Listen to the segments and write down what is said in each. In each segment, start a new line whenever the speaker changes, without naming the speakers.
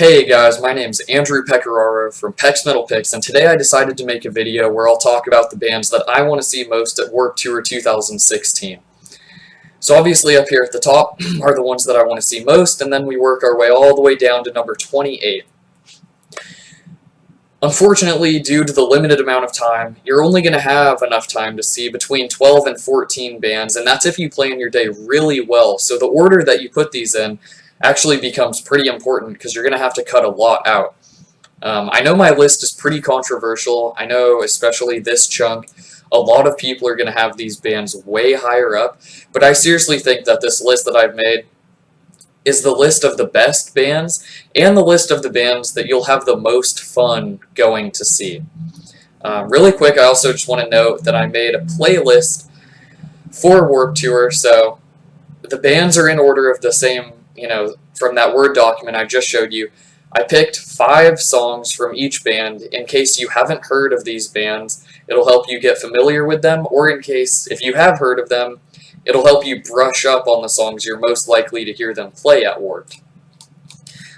Hey guys, my name's Andrew Pecoraro from PecksMetalPicks, and today I decided to make a video where I'll talk about the bands that I want to see most at Warped Tour 2016. So obviously up here at the top are the ones that I want to see most, and then we work our way all the way down to number 28. Unfortunately, due to the limited amount of time, you're only going to have enough time to see between 12 and 14 bands, and that's if you plan your day really well. So the order that you put these in actually becomes pretty important because you're going to have to cut a lot out. I know my list is pretty controversial. I know especially this chunk, a lot of people are going to have these bands way higher up, but I seriously think that this list that I've made is the list of the best bands and the list of the bands that you'll have the most fun going to see. Really quick, I also just want to note that I made a playlist for Warped Tour, so the bands are in order of the same, from that Word document I just showed you. I picked 5 songs from each band in case you haven't heard of these bands. It'll help you get familiar with them, or in case, if you have heard of them, it'll help you brush up on the songs you're most likely to hear them play at Warped.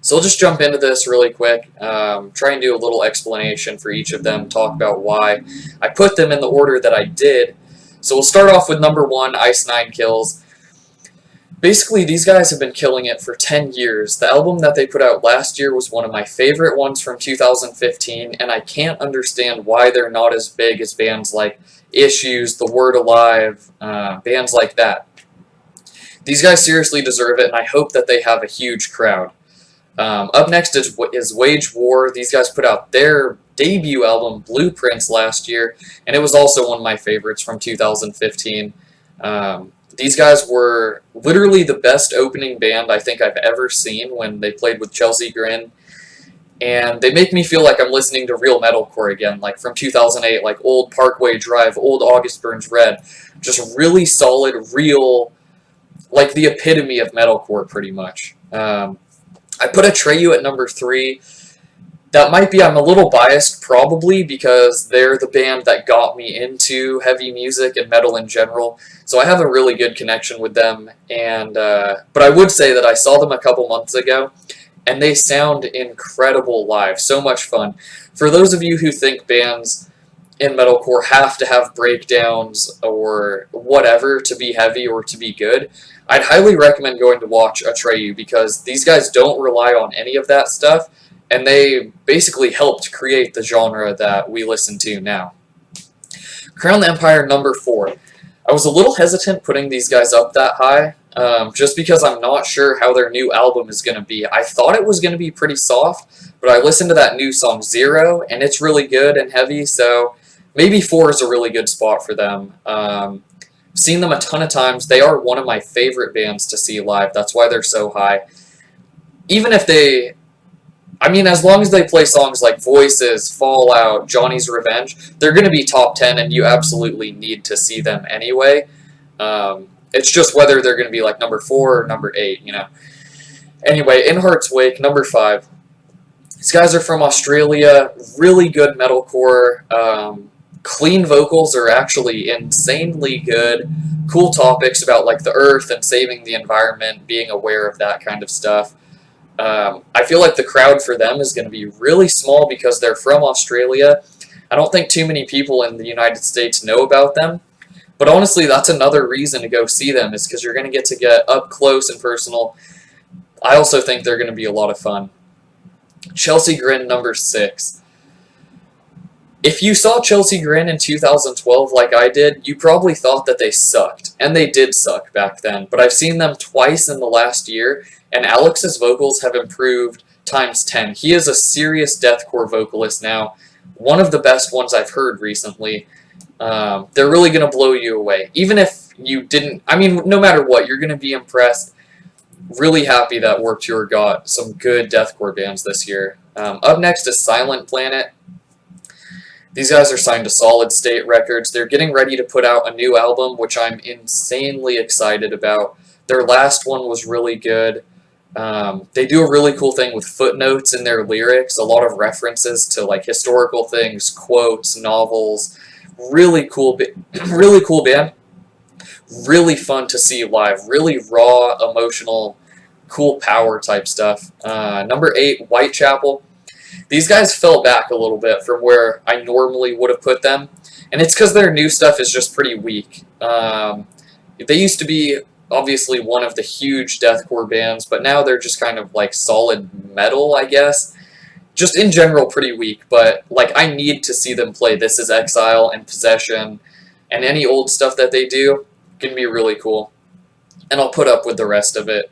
So I'll just jump into this really quick, try and do a little explanation for each of them, talk about why I put them in the order that I did. So we'll start off with number 1, Ice Nine Kills. Basically, these guys have been killing it for 10 years. The album that they put out last year was one of my favorite ones from 2015, and I can't understand why they're not as big as bands like Issues, The Word Alive, bands like that. These guys seriously deserve it, and I hope that they have a huge crowd. Up next is Wage War. These guys put out their debut album, Blueprints, last year, and it was also one of my favorites from 2015. These guys were literally the best opening band I think I've ever seen when they played with Chelsea Grin. And they make me feel like I'm listening to real metalcore again, like from 2008, like old Parkway Drive, old August Burns Red. Just really solid, real, like the epitome of metalcore pretty much. I put Atreyu at number 3. That might be, I'm a little biased probably because they're the band that got me into heavy music and metal in general. So I have a really good connection with them, and but I would say that I saw them a couple months ago, and they sound incredible live. So much fun. For those of you who think bands in metalcore have to have breakdowns or whatever to be heavy or to be good, I'd highly recommend going to watch Atreyu because these guys don't rely on any of that stuff, and they basically helped create the genre that we listen to now. Crown the Empire, number 4. I was a little hesitant putting these guys up that high, just because I'm not sure how their new album is going to be. I thought it was going to be pretty soft, but I listened to that new song, Zero, and it's really good and heavy, so maybe 4 is a really good spot for them. Seen them a ton of times. They are one of my favorite bands to see live. That's why they're so high. Even if they... as long as they play songs like Voices, Fallout, Johnny's Revenge, they're going to be top 10, and you absolutely need to see them anyway. It's just whether they're going to be like number 4 or number 8, Anyway, In Heart's Wake, number 5. These guys are from Australia, really good metalcore. Clean vocals are actually insanely good. Cool topics about like the earth and saving the environment, being aware of that kind of stuff. I feel like the crowd for them is going to be really small because they're from Australia. I don't think too many people in the United States know about them. But honestly, that's another reason to go see them, is because you're going to get up close and personal. I also think they're going to be a lot of fun. Chelsea Grin, number 6. If you saw Chelsea Grin in 2012 like I did, you probably thought that they sucked. And they did suck back then. But I've seen them twice in the last year, and Alex's vocals have improved times 10. He is a serious deathcore vocalist now. One of the best ones I've heard recently. They're really going to blow you away. Even if you didn't... no matter what, you're going to be impressed. Really happy that Warped Tour got some good deathcore bands this year. Up next is Silent Planet. These guys are signed to Solid State Records. They're getting ready to put out a new album, which I'm insanely excited about. Their last one was really good. They do a really cool thing with footnotes in their lyrics, a lot of references to like historical things, quotes, novels. Really cool band. Really fun to see live. Really raw, emotional, cool power type stuff. Number 8, Whitechapel. These guys fell back a little bit from where I normally would have put them, and it's because their new stuff is just pretty weak. They used to be obviously one of the huge deathcore bands, but now they're just kind of like solid metal, I guess. Just in general pretty weak, but like I need to see them play This Is Exile and Possession, and any old stuff that they do can be really cool. And I'll put up with the rest of it.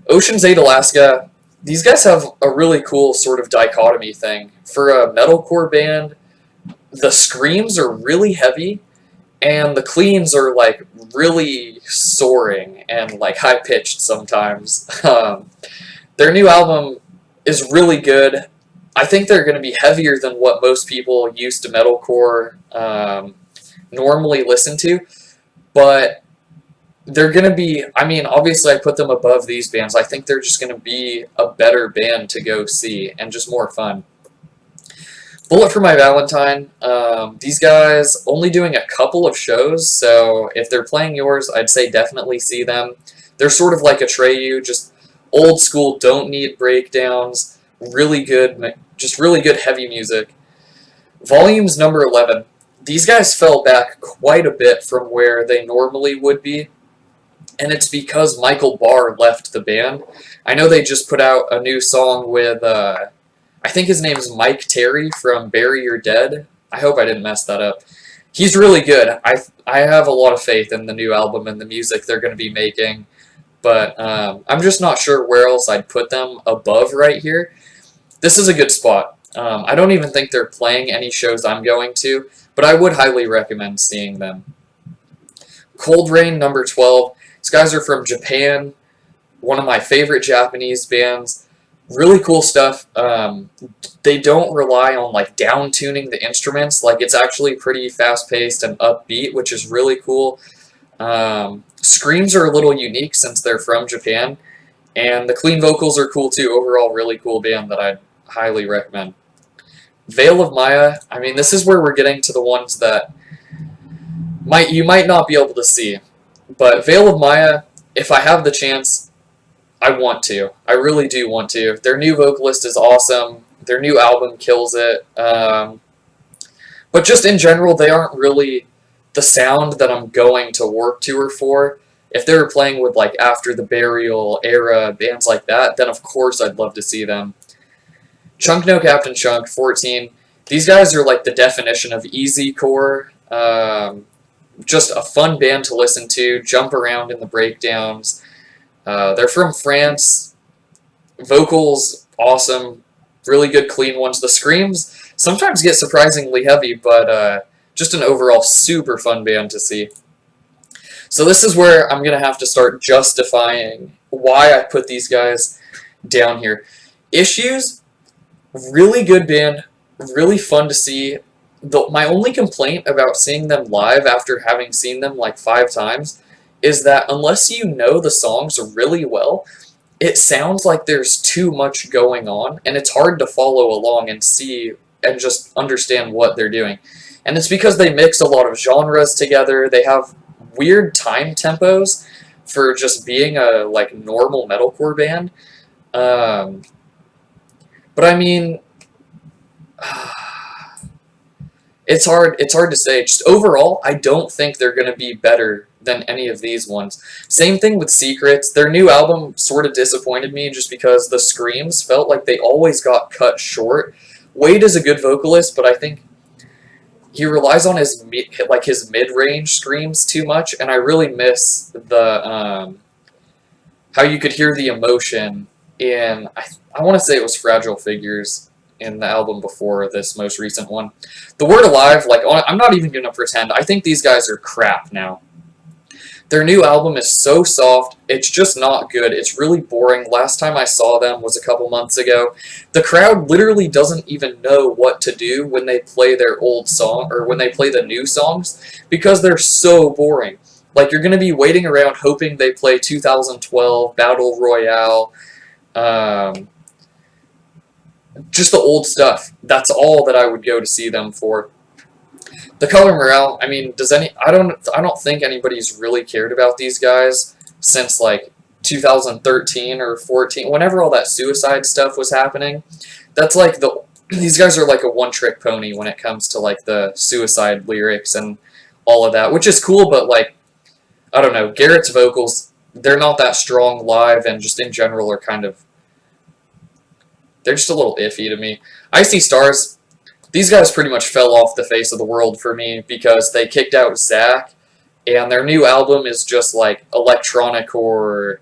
Ocean's 8 Alaska, these guys have a really cool sort of dichotomy thing. For a metalcore band, the screams are really heavy, and the cleans are like really soaring and like high-pitched sometimes. Their new album is really good. I think they're going to be heavier than what most people used to metalcore normally listen to, but they're going to be, I mean, obviously I put them above these bands. I think they're just going to be a better band to go see and just more fun. Bullet for My Valentine, these guys only doing a couple of shows, so if they're playing yours, I'd say definitely see them. They're sort of like Atreyu, just old school, don't need breakdowns, really good, just really good heavy music. Volumes number 11. These guys fell back quite a bit from where they normally would be, and it's because Michael Barr left the band. I know they just put out a new song with, I think his name is Mike Terry from Bury Your Dead. I hope I didn't mess that up. He's really good. I have a lot of faith in the new album and the music they're going to be making, but I'm just not sure where else I'd put them above right here. This is a good spot. I don't even think they're playing any shows I'm going to, but I would highly recommend seeing them. Cold Rain, number 12. These guys are from Japan, one of my favorite Japanese bands. Really cool stuff. They don't rely on like down tuning the instruments. Like it's actually pretty fast paced and upbeat, which is really cool. Screams are a little unique since they're from Japan, and the clean vocals are cool too. Overall, really cool band that I'd highly recommend. Veil of Maya. I mean, this is where we're getting to the ones that you might not be able to see, but Veil of Maya, if I have the chance, I want to. I really do want to. Their new vocalist is awesome. Their new album kills it. But just in general, they aren't really the sound that I'm going to Warped Tour for. If they were playing with like After the Burial era bands like that, then of course I'd love to see them. Chunk No Captain Chunk, 14. These guys are like the definition of easy core. Just a fun band to listen to, jump around in the breakdowns. They're from France. Vocals, awesome. Really good, clean ones. The screams sometimes get surprisingly heavy, but just an overall super fun band to see. So this is where I'm going to have to start justifying why I put these guys down here. Issues, really good band, really fun to see. My only complaint about seeing them live after having seen them like 5 times is that unless you know the songs really well, it sounds like there's too much going on, and it's hard to follow along and see and just understand what they're doing. And it's because they mix a lot of genres together. They have weird time tempos for just being a like normal metalcore band. But I mean, it's hard to say. Just overall, I don't think they're going to be better than any of these ones. Same thing with Secrets. Their new album sort of disappointed me just because the screams felt like they always got cut short. Wade is a good vocalist, but I think he relies on his mid-range screams too much, and I really miss the how you could hear the emotion in, I want to say it was Fragile Figures in the album before this most recent one. The Word Alive, like, I'm not even going to pretend. I think these guys are crap now. Their new album is so soft, it's just not good. It's really boring. Last time I saw them was a couple months ago. The crowd literally doesn't even know what to do when they play their old song, or when they play the new songs, because they're so boring. Like, you're going to be waiting around hoping they play 2012, Battle Royale, just the old stuff. That's all that I would go to see them for. The Color Morale, I mean, I don't think anybody's really cared about these guys since like 2013 or 14, whenever all that suicide stuff was happening. That's like these guys are like a one-trick pony when it comes to like the suicide lyrics and all of that, which is cool, but like, I don't know, Garrett's vocals, they're not that strong live, and just in general are kind of, they're just a little iffy to me. Icy Stars, these guys pretty much fell off the face of the world for me because they kicked out Zach, and their new album is just like electronic, or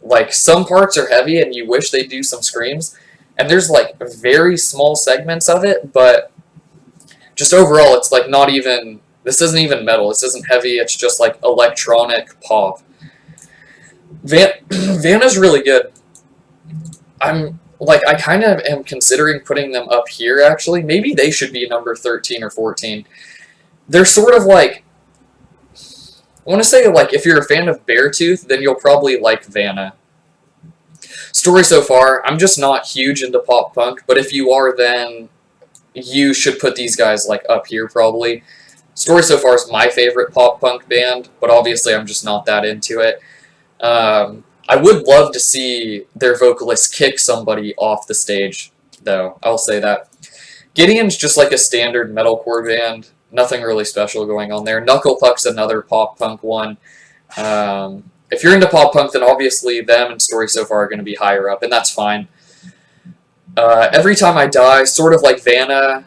like some parts are heavy and you wish they'd do some screams, and there's like very small segments of it, but just overall it's like not even, this isn't even metal, this isn't heavy, it's just like electronic pop. Vanna's really good. I kind of am considering putting them up here, actually. Maybe they should be number 13 or 14. They're sort of like, I want to say, like, if you're a fan of Beartooth, then you'll probably like Vanna. Story So Far, I'm just not huge into pop punk, but if you are, then you should put these guys, like, up here, probably. Story So Far is my favorite pop punk band, but obviously I'm just not that into it. I would love to see their vocalist kick somebody off the stage, though. I'll say that. Gideon's just like a standard metalcore band. Nothing really special going on there. Knucklepuck's another pop punk one. If you're into pop punk, then obviously them and Story So Far are going to be higher up, and that's fine. Every Time I Die, sort of like Vanna.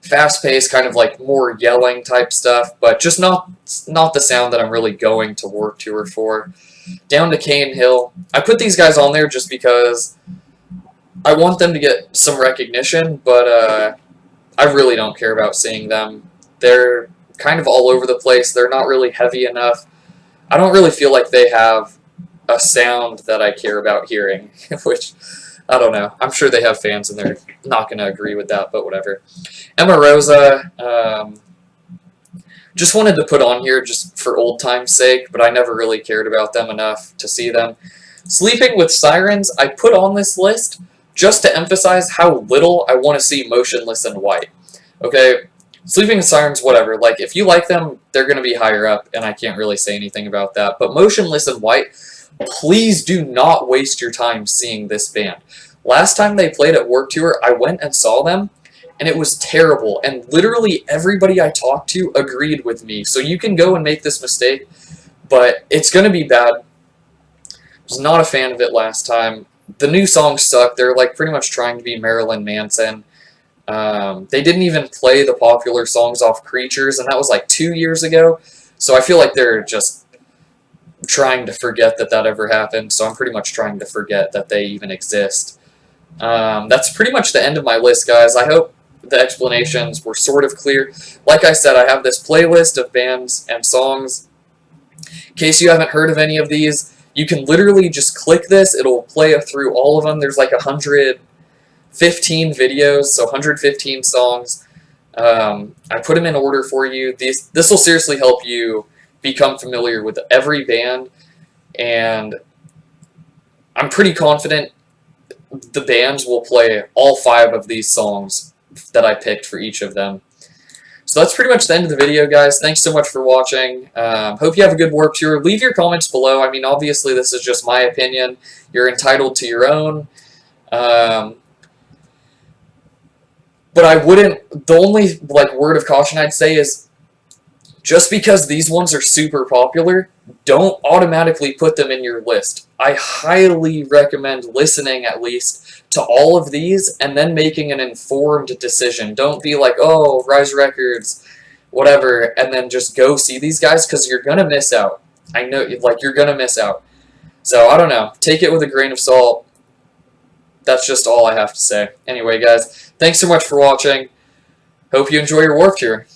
Fast-paced, kind of like more yelling type stuff, but just not the sound that I'm really going to Warped Tour for. Down to Cane Hill. I put these guys on there just because I want them to get some recognition, but I really don't care about seeing them. They're kind of all over the place. They're not really heavy enough. I don't really feel like they have a sound that I care about hearing, which, I don't know. I'm sure they have fans and they're not going to agree with that, but whatever. Emma Rosa, just wanted to put on here just for old time's sake, but I never really cared about them enough to see them. Sleeping with Sirens, I put on this list just to emphasize how little I want to see Motionless in White. Okay, Sleeping with Sirens, whatever. Like, if you like them, they're going to be higher up, and I can't really say anything about that. But Motionless in White, please do not waste your time seeing this band. Last time they played at Warped Tour, I went and saw them, and it was terrible. And literally everybody I talked to agreed with me. So you can go and make this mistake, but it's going to be bad. I was not a fan of it last time. The new songs suck. They're like pretty much trying to be Marilyn Manson. They didn't even play the popular songs off Creatures, and that was like 2 years ago. So I feel like they're just trying to forget that that ever happened. So I'm pretty much trying to forget that they even exist. That's pretty much the end of my list, guys. I hope the explanations were sort of clear. Like I said, I have this playlist of bands and songs. In case you haven't heard of any of these, you can literally just click this. It'll play through all of them. There's like 115 videos, so 115 songs. I put them in order for you. This will seriously help you become familiar with every band, and I'm pretty confident the bands will play all 5 of these songs that I picked for each of them. So that's pretty much the end of the video, guys. Thanks so much for watching. Hope you have a good Warped Tour. Leave your comments below. I mean, obviously, this is just my opinion. You're entitled to your own. But I wouldn't... The only word of caution I'd say is, just because these ones are super popular, don't automatically put them in your list. I highly recommend listening, at least, to all of these and then making an informed decision. Don't be like, oh, Rise Records, whatever, and then just go see these guys, because you're going to miss out. I know, you're going to miss out. So, I don't know. Take it with a grain of salt. That's just all I have to say. Anyway, guys, thanks so much for watching. Hope you enjoy your Warped Tour.